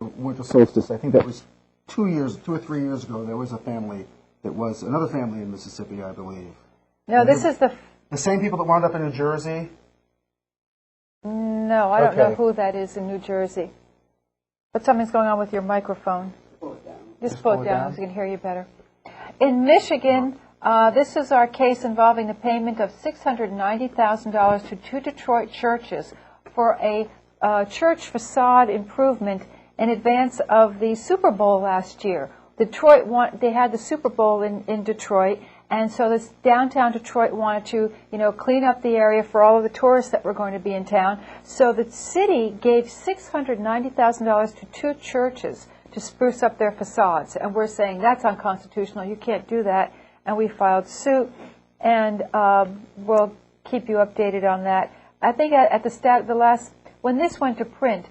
winter solstice. I think that was 2 or 3 years ago. There was a family that was another family in Mississippi, I believe. No, and this is the same people that wound up in New Jersey. No, I don't know who that is in New Jersey. But something's going on with your microphone. Just pull it down so we can hear you better. In Michigan, this is our case involving the payment of $690,000 to 2 Detroit churches for a church facade improvement in advance of the Super Bowl last year. They had the Super Bowl in Detroit, and so this downtown Detroit wanted to, clean up the area for all of the tourists that were going to be in town. So the city gave $690,000 to 2 churches to spruce up their facades, and we're saying that's unconstitutional. You can't do that, and we filed suit, and we'll keep you updated on that. I think at the last when this went to print,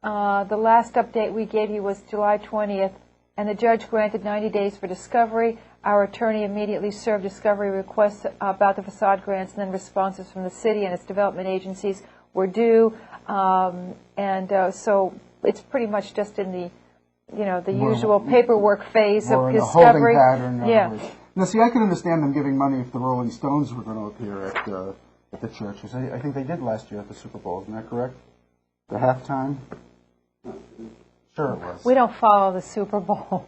the last update we gave you was July 20th, and the judge granted 90 days for discovery. Our attorney immediately served discovery requests about the facade grants, and then responses from the city and its development agencies were due. So it's pretty much just in the, the usual paperwork phase of discovery. A holding pattern. Yeah. Now, see, I can understand them giving money if the Rolling Stones were going to appear at the churches. I think they did last year at the Super Bowl. Isn't that correct? The halftime. Sure, it was. We don't follow the Super Bowl.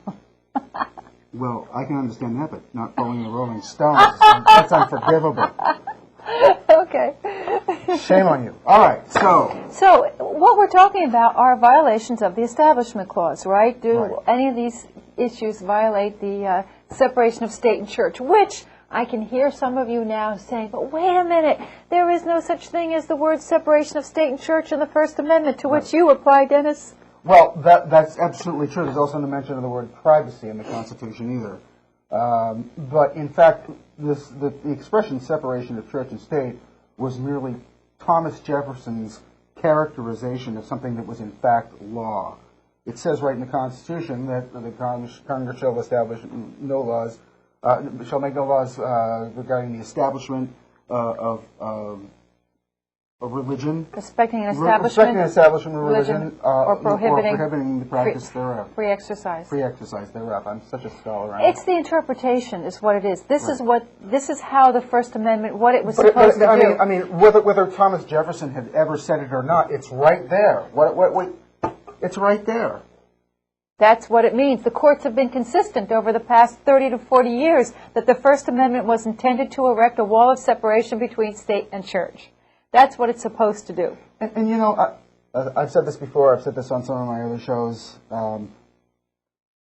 Well, I can understand that, but not following the Rolling Stones. That's unforgivable. Okay. Shame on you. All right, So what we're talking about are violations of the Establishment Clause, right? Do any of these issues violate the separation of state and church, which I can hear some of you now saying, but wait a minute, there is no such thing as the word separation of state and church in the First Amendment, to which you reply, Dennis. Well, that's absolutely true. There's also no mention of the word privacy in the Constitution either. But in fact, the expression separation of church and state was merely Thomas Jefferson's characterization of something that was in fact law. It says right in the Constitution that the Congress shall establish no laws, shall make no laws regarding the establishment of religion. Respecting an establishment of religion or prohibiting the practice thereof. Free exercise. Free exercise thereof. I'm such a scholar. It's the interpretation is what it is. This is how the First Amendment, what it was supposed to do. I mean, whether Thomas Jefferson had ever said it or not, it's right there. It's right there. That's what it means. The courts have been consistent over the past 30 to 40 years that the First Amendment was intended to erect a wall of separation between state and church. That's what it's supposed to do. And I've said this before. I've said this on some of my other shows. I don't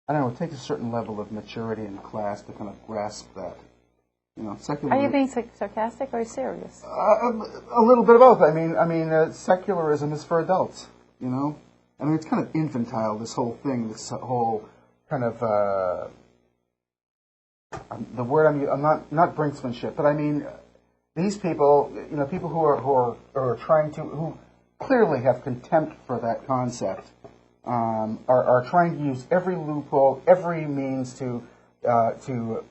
know. It takes a certain level of maturity and class to kind of grasp that. Secular. Are you being sarcastic or serious? A little bit of both. I mean, secularism is for adults. I mean, it's kind of infantile. This whole thing. This whole kind of the word I'm not brinksmanship, but I mean. These people, people who are trying to, who clearly have contempt for that concept, are trying to use every loophole, every means to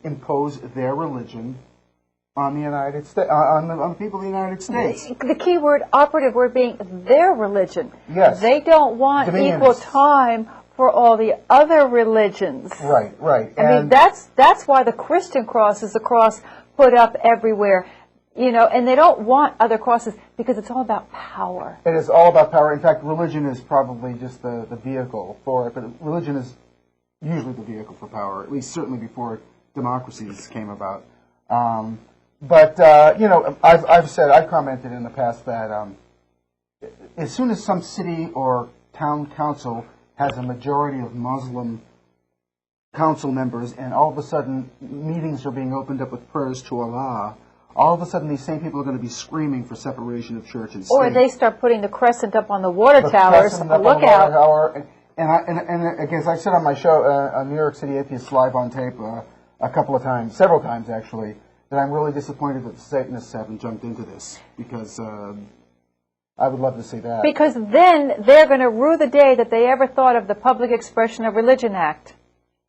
impose their religion on the United States, on the people of the United States. The key word, operative word, being their religion. Yes. They don't want equal time for all the other religions. Right. I mean, that's why the Christian cross is a cross put up everywhere. And they don't want other crosses because it's all about power. It is all about power. In fact, religion is probably just the vehicle for it, but religion is usually the vehicle for power, at least certainly before democracies came about. I've commented in the past that as soon as some city or town council has a majority of Muslim council members and all of a sudden meetings are being opened up with prayers to Allah, all of a sudden these same people are going to be screaming for separation of church and state. Or they start putting the crescent up on the water towers. Look out. And again, as I said on my show, on New York City Atheist Live on tape several times actually, that I'm really disappointed that the Satanists haven't jumped into this because I would love to see that. Because then they're going to rue the day that they ever thought of the Public Expression of Religion Act.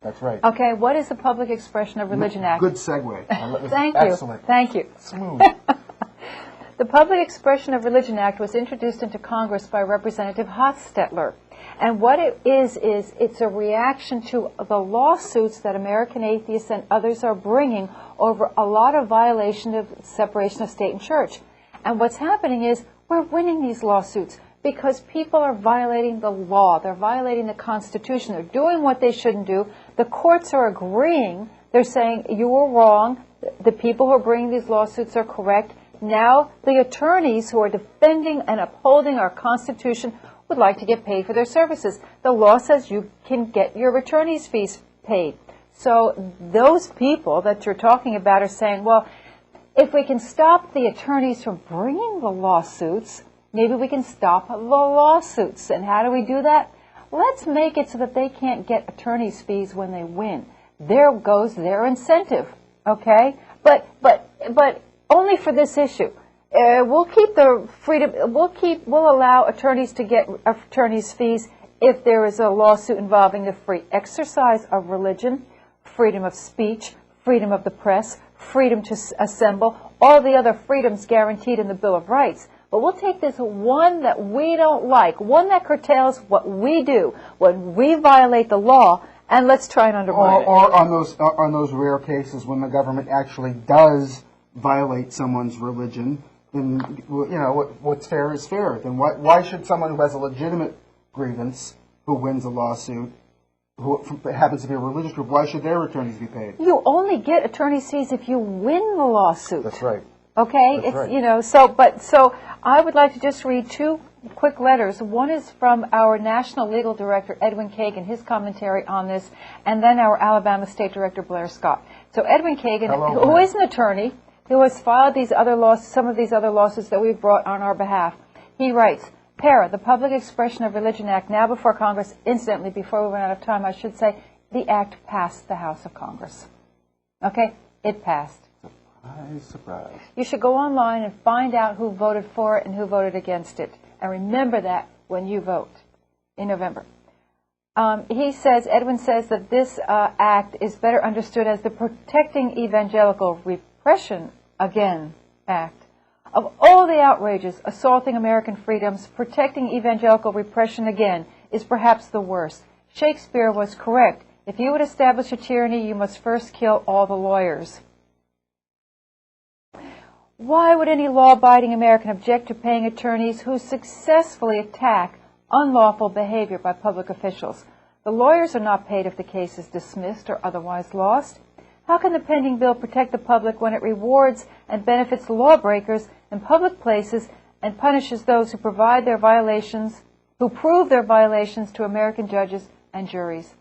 That's right. Okay, what is the Public Expression of Religion Act? Good segue. Thank you. Excellent. Thank you. Smooth. The Public Expression of Religion Act was introduced into Congress by Representative Hofstetler. And what it is it's a reaction to the lawsuits that American atheists and others are bringing over a lot of violation of separation of state and church. And what's happening is we're winning these lawsuits because people are violating the law. They're violating the Constitution. They're doing what they shouldn't do. The courts are agreeing. They're saying, you were wrong. The people who are bringing these lawsuits are correct. Now the attorneys who are defending and upholding our Constitution would like to get paid for their services. The law says you can get your attorney's fees paid. So those people that you're talking about are saying, well, if we can stop the attorneys from bringing the lawsuits, maybe we can stop the lawsuits. And how do we do that? Let's make it so that they can't get attorney's fees when they win. There goes their incentive, okay? But only for this issue. We'll keep the freedom. We'll allow attorneys to get attorneys' fees if there is a lawsuit involving the free exercise of religion, freedom of speech, freedom of the press, freedom to assemble, all the other freedoms guaranteed in the Bill of Rights. But we'll take this one that we don't like, one that curtails what we do when we violate the law, and let's try and undermine it. Or on those rare cases when the government actually does violate someone's religion, then what's fair is fair. Then why should someone who has a legitimate grievance, who wins a lawsuit, who happens to be a religious group, why should their attorneys be paid? You only get attorney's fees if you win the lawsuit. That's right. Okay, That's right. So I would like to just read two quick letters. One is from our National Legal Director, Edwin Kagan, his commentary on this, and then our Alabama State Director, Blair Scott. So Edwin Kagan, who is an attorney, who has filed these other some of these other lawsuits that we've brought on our behalf, he writes, PARA, the Public Expression of Religion Act, now before Congress. Incidentally, before we run out of time, I should say, the act passed the House of Congress. Okay? It passed. Surprise. You should go online and find out who voted for it and who voted against it. And remember that when you vote in November. Edwin says that this act is better understood as the Protecting Evangelical Repression Again Act. Of all the outrages assaulting American freedoms, protecting evangelical repression again is perhaps the worst. Shakespeare was correct. If you would establish a tyranny, you must first kill all the lawyers. Why would any law-abiding American object to paying attorneys who successfully attack unlawful behavior by public officials? The lawyers are not paid if the case is dismissed or otherwise lost. How can the pending bill protect the public when it rewards and benefits lawbreakers in public places and punishes those who prove their violations to American judges and juries?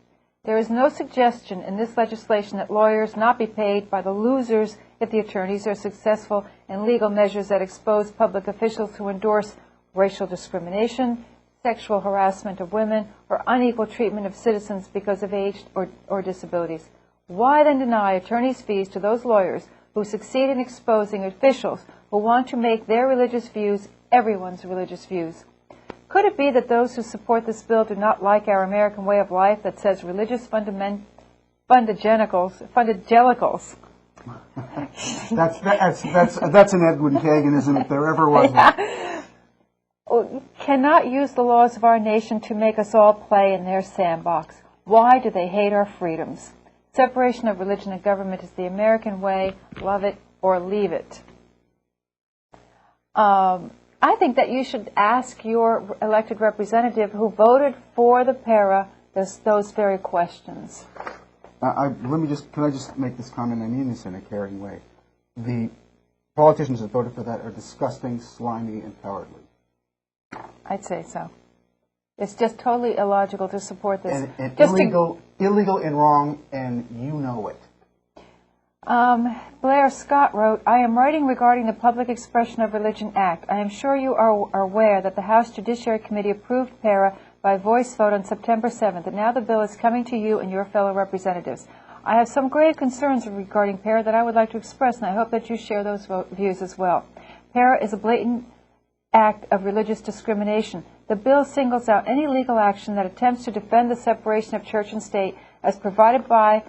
There is no suggestion in this legislation that lawyers not be paid by the losers if the attorneys are successful in legal measures that expose public officials who endorse racial discrimination, sexual harassment of women, or unequal treatment of citizens because of age or disabilities. Why then deny attorneys' fees to those lawyers who succeed in exposing officials who want to make their religious views everyone's religious views? Could it be that those who support this bill do not like our American way of life that says religious fundamentals That's an Edwin Kaganism if there ever was one. Cannot use the laws of our nation to make us all play in their sandbox? Why do they hate our freedoms? Separation of religion and government is the American way. Love it or leave it. I think that you should ask your elected representative who voted for the PARA those very questions. Can I just make this comment? I mean this in a caring way. The politicians that voted for that are disgusting, slimy, and cowardly. I'd say so. It's just totally illogical to support this. And illegal and wrong, and you know it. Blair Scott wrote, I am writing regarding the Public Expression of Religion Act. I am sure you are aware that the House Judiciary Committee approved PARA by voice vote on September 7th, and now the bill is coming to you and your fellow representatives. I have some grave concerns regarding PARA that I would like to express, and I hope that you share those views as well. PARA is a blatant act of religious discrimination. The bill singles out any legal action that attempts to defend the separation of church and state as provided by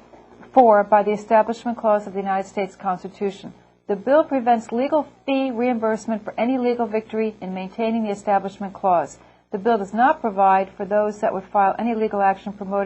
the Establishment Clause of the United States Constitution. The bill prevents legal fee reimbursement for any legal victory in maintaining the Establishment Clause. The bill does not provide for those that would file any legal action promoting